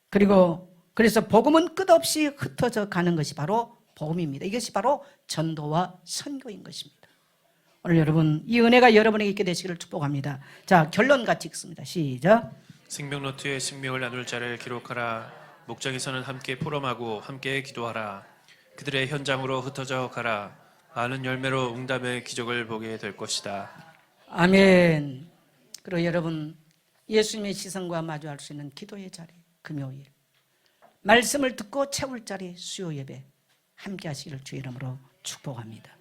그리고 그래서 복음은 끝없이 흩어져 가는 것이 바로 복음입니다. 이것이 바로 전도와 선교인 것입니다. 오늘 여러분 이 은혜가 여러분에게 있게 되시기를 축복합니다. 자, 결론 같이 읽습니다. 시작. 생명노트에 생명을 나눌 자를 기록하라. 목장에서는 함께 포럼하고 함께 기도하라. 그들의 현장으로 흩어져 가라. 많은 열매로 응답의 기적을 보게 될 것이다. 아멘. 그리고 여러분 예수님의 시선과 마주할 수 있는 기도의 자리 금요일, 말씀을 듣고 채울 자리 수요 예배 함께 하시기를 주의 이름으로 축복합니다.